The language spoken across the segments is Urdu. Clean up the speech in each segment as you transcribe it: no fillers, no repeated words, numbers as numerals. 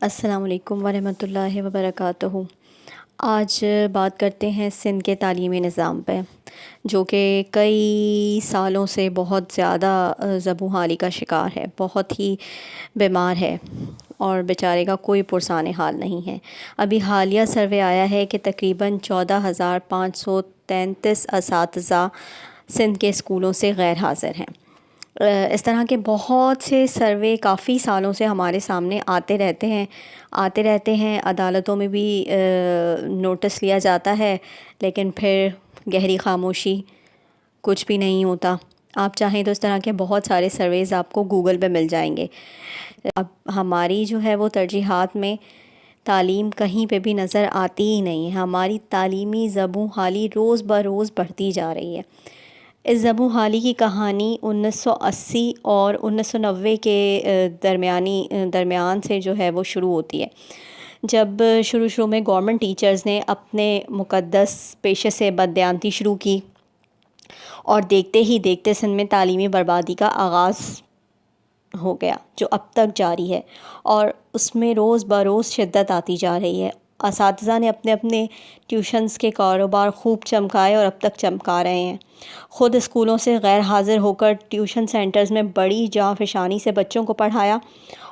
السلام علیکم ورحمۃ اللہ وبرکاتہ۔ آج بات کرتے ہیں سندھ کے تعلیمی نظام پہ، جو کہ کئی سالوں سے بہت زیادہ زبوں حالی کا شکار ہے، بہت ہی بیمار ہے اور بیچارے کا کوئی پرسان حال نہیں ہے۔ ابھی حالیہ سروے آیا ہے کہ تقریباً 14,533 اساتذہ سندھ کے اسکولوں سے غیر حاضر ہیں۔ اس طرح کے بہت سے سروے کافی سالوں سے ہمارے سامنے آتے رہتے ہیں، عدالتوں میں بھی نوٹس لیا جاتا ہے، لیکن پھر گہری خاموشی، کچھ بھی نہیں ہوتا۔ آپ چاہیں تو اس طرح کے بہت سارے سرویز آپ کو گوگل پہ مل جائیں گے۔ اب ہماری جو ہے وہ ترجیحات میں تعلیم کہیں پہ بھی نظر آتی ہی نہیں ہے۔ ہماری تعلیمی زبوں حالی روز بروز بڑھتی جا رہی ہے۔ اس زبوں حالی کی کہانی 1980 اور 1990 کے درمیان سے جو ہے وہ شروع ہوتی ہے، جب شروع میں گورنمنٹ ٹیچرز نے اپنے مقدس پیشے سے بددیانتی شروع کی، اور دیکھتے ہی دیکھتے سندھ میں تعلیمی بربادی کا آغاز ہو گیا، جو اب تک جاری ہے، اور اس میں روز بروز شدت آتی جا رہی ہے۔ اساتذہ نے اپنے ٹیوشنز کے کاروبار خوب چمکائے اور اب تک چمکا رہے ہیں۔ خود اسکولوں سے غیر حاضر ہو کر ٹیوشن سینٹرز میں بڑی جاں فشانی سے بچوں کو پڑھایا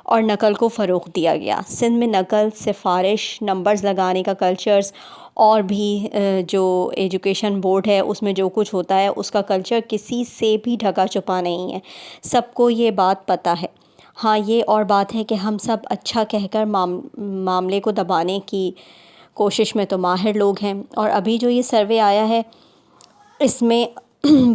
اور نقل کو فروغ دیا گیا۔ سندھ میں نقل، سفارش، نمبرز لگانے کا کلچرز، اور بھی جو ایجوکیشن بورڈ ہے اس میں جو کچھ ہوتا ہے اس کا کلچر کسی سے بھی ڈھکا چھپا نہیں ہے، سب کو یہ بات پتہ ہے۔ ہاں، یہ اور بات ہے کہ ہم سب اچھا کہہ کر معاملے کو دبانے کی کوشش میں تو ماہر لوگ ہیں، اور ابھی جو یہ سروے آیا ہے اس میں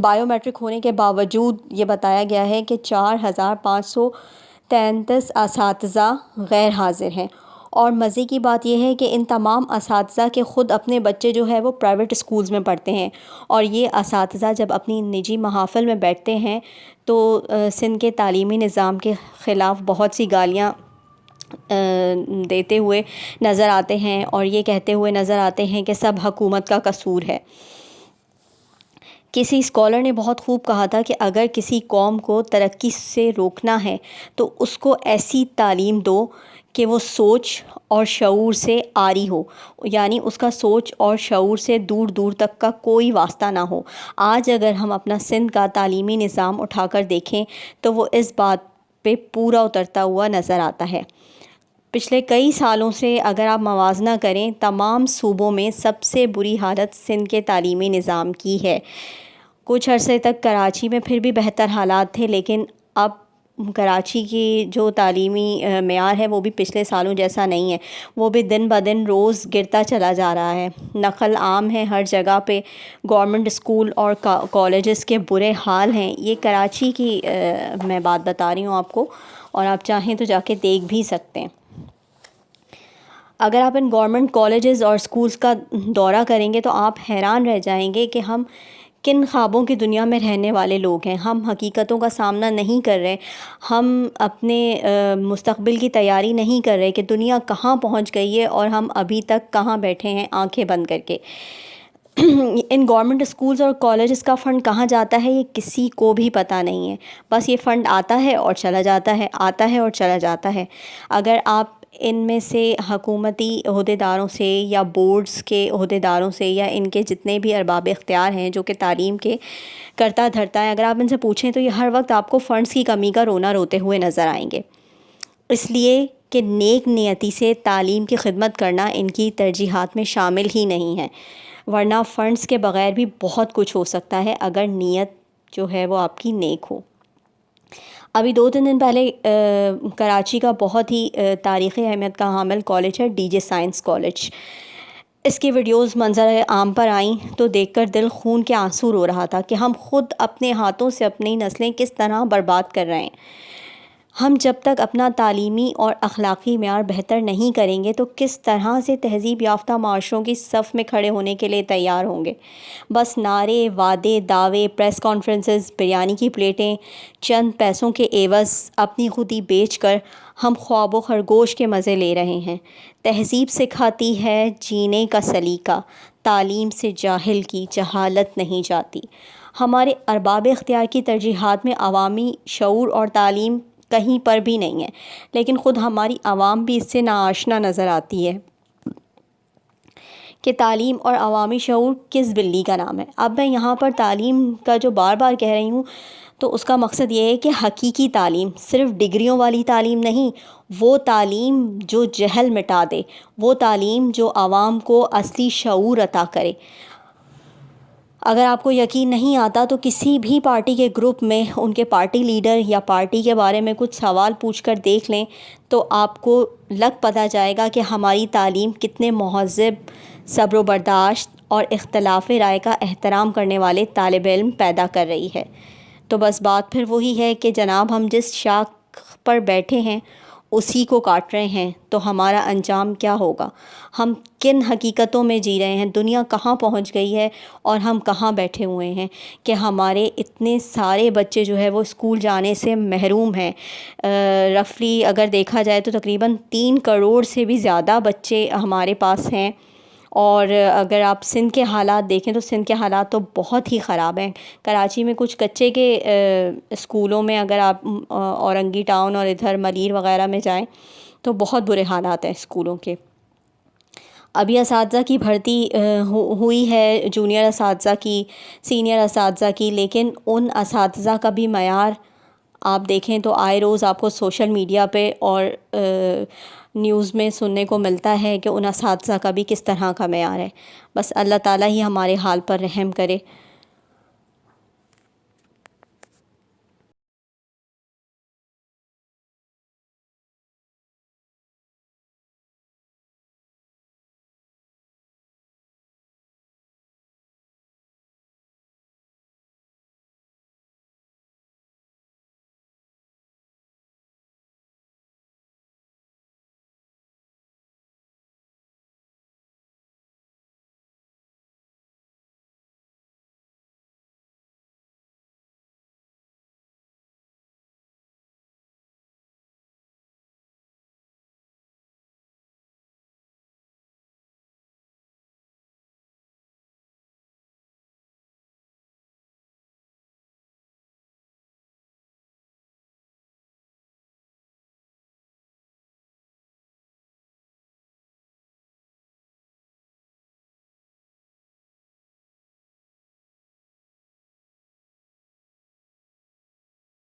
بائیو میٹرک ہونے کے باوجود یہ بتایا گیا ہے کہ 4,533 اساتذہ غیر حاضر ہیں، اور مزے کی بات یہ ہے کہ ان تمام اساتذہ کے خود اپنے بچے جو ہے وہ پرائیویٹ اسکولز میں پڑھتے ہیں، اور یہ اساتذہ جب اپنی نجی محافل میں بیٹھتے ہیں تو سندھ کے تعلیمی نظام کے خلاف بہت سی گالیاں دیتے ہوئے نظر آتے ہیں، اور یہ کہتے ہوئے نظر آتے ہیں کہ سب حکومت کا قصور ہے۔ کسی اسکالر نے بہت خوب کہا تھا کہ اگر کسی قوم کو ترقی سے روکنا ہے تو اس کو ایسی تعلیم دو کہ وہ سوچ اور شعور سے عاری ہو، یعنی اس کا سوچ اور شعور سے دور دور تک کا کوئی واسطہ نہ ہو۔ آج اگر ہم اپنا سندھ کا تعلیمی نظام اٹھا کر دیکھیں تو وہ اس بات پہ پورا اترتا ہوا نظر آتا ہے۔ پچھلے کئی سالوں سے اگر آپ موازنہ کریں، تمام صوبوں میں سب سے بری حالت سندھ کے تعلیمی نظام کی ہے۔ کچھ عرصے تک کراچی میں پھر بھی بہتر حالات تھے، لیکن اب کراچی کی جو تعلیمی معیار ہے وہ بھی پچھلے سالوں جیسا نہیں ہے، وہ بھی دن بدن روز گرتا چلا جا رہا ہے۔ نقل عام ہے ہر جگہ پہ، گورنمنٹ اسکول اور کالجز کے برے حال ہیں۔ یہ کراچی کی میں بات بتا رہی ہوں آپ کو، اور آپ چاہیں تو جا کے دیکھ بھی سکتے ہیں۔ اگر آپ ان گورنمنٹ کالجز اور اسکولز کا دورہ کریں گے تو آپ حیران رہ جائیں گے کہ ہم کن خوابوں کی دنیا میں رہنے والے لوگ ہیں۔ ہم حقیقتوں کا سامنا نہیں کر رہے، ہم اپنے مستقبل کی تیاری نہیں کر رہے کہ دنیا کہاں پہنچ گئی ہے اور ہم ابھی تک کہاں بیٹھے ہیں آنکھیں بند کر کے۔ ان گورنمنٹ اسکولز اور کالجز کا فنڈ کہاں جاتا ہے یہ کسی کو بھی پتہ نہیں ہے، بس یہ فنڈ آتا ہے اور چلا جاتا ہے، آتا ہے اور چلا جاتا ہے۔ اگر آپ ان میں سے حکومتی عہدیداروں سے یا بورڈز کے عہدیداروں سے یا ان کے جتنے بھی ارباب اختیار ہیں جو کہ تعلیم کے کرتا دھرتا ہے، اگر آپ ان سے پوچھیں تو یہ ہر وقت آپ کو فنڈز کی کمی کا رونا روتے ہوئے نظر آئیں گے، اس لیے کہ نیک نیتی سے تعلیم کی خدمت کرنا ان کی ترجیحات میں شامل ہی نہیں ہے، ورنہ فنڈز کے بغیر بھی بہت کچھ ہو سکتا ہے اگر نیت جو ہے وہ آپ کی نیک ہو۔ ابھی 2-3 دن پہلے کراچی کا بہت ہی تاریخی اہمیت کا حامل کالج ہے ڈی جے سائنس کالج، اس کی ویڈیوز منظر عام پر آئیں تو دیکھ کر دل خون کے آنسو رو رہا تھا کہ ہم خود اپنے ہاتھوں سے اپنی نسلیں کس طرح برباد کر رہے ہیں۔ ہم جب تک اپنا تعلیمی اور اخلاقی معیار بہتر نہیں کریں گے تو کس طرح سے تہذیب یافتہ معاشروں کی صف میں کھڑے ہونے کے لیے تیار ہوں گے؟ بس نعرے، وعدے، دعوے، پریس کانفرنسز، بریانی کی پلیٹیں، چند پیسوں کے عوض اپنی خودی بیچ کر ہم خواب و خرگوش کے مزے لے رہے ہیں۔ تہذیب سکھاتی ہے جینے کا سلیقہ، تعلیم سے جاہل کی جہالت نہیں جاتی۔ ہمارے ارباب اختیار کی ترجیحات میں عوامی شعور اور تعلیم کہیں پر بھی نہیں ہے، لیکن خود ہماری عوام بھی اس سے ناآشنا نظر آتی ہے کہ تعلیم اور عوامی شعور کس بلی کا نام ہے۔ اب میں یہاں پر تعلیم کا جو بار بار کہہ رہی ہوں تو اس کا مقصد یہ ہے کہ حقیقی تعلیم، صرف ڈگریوں والی تعلیم نہیں، وہ تعلیم جو جہل مٹا دے، وہ تعلیم جو عوام کو اصلی شعور عطا کرے۔ اگر آپ کو یقین نہیں آتا تو کسی بھی پارٹی کے گروپ میں ان کے پارٹی لیڈر یا پارٹی کے بارے میں کچھ سوال پوچھ کر دیکھ لیں تو آپ کو لگ پتہ جائے گا کہ ہماری تعلیم کتنے مہذب، صبر و برداشت اور اختلاف رائے کا احترام کرنے والے طالب علم پیدا کر رہی ہے۔ تو بس بات پھر وہی ہے کہ جناب ہم جس شاخ پر بیٹھے ہیں اسی کو کاٹ رہے ہیں تو ہمارا انجام کیا ہوگا؟ ہم کن حقیقتوں میں جی رہے ہیں؟ دنیا کہاں پہنچ گئی ہے اور ہم کہاں بیٹھے ہوئے ہیں کہ ہمارے اتنے سارے بچے جو ہے وہ اسکول جانے سے محروم ہیں۔ رفلی اگر دیکھا جائے تو تقریباً 3 کروڑ سے بھی زیادہ بچے ہمارے پاس ہیں، اور اگر آپ سندھ کے حالات دیکھیں تو سندھ کے حالات تو بہت ہی خراب ہیں۔ کراچی میں کچھ کچے کے اسکولوں میں اگر آپ اورنگی ٹاؤن اور ادھر ملیر وغیرہ میں جائیں تو بہت برے حالات ہیں اسکولوں کے۔ ابھی اساتذہ کی بھرتی ہوئی ہے، جونیئر اساتذہ کی، سینئر اساتذہ کی، لیکن ان اساتذہ کا بھی معیار آپ دیکھیں تو آئے روز آپ کو سوشل میڈیا پہ اور نیوز میں سننے کو ملتا ہے کہ ان اساتذہ کا بھی کس طرح کا معیار ہے۔ بس اللہ تعالیٰ ہی ہمارے حال پر رحم کرے۔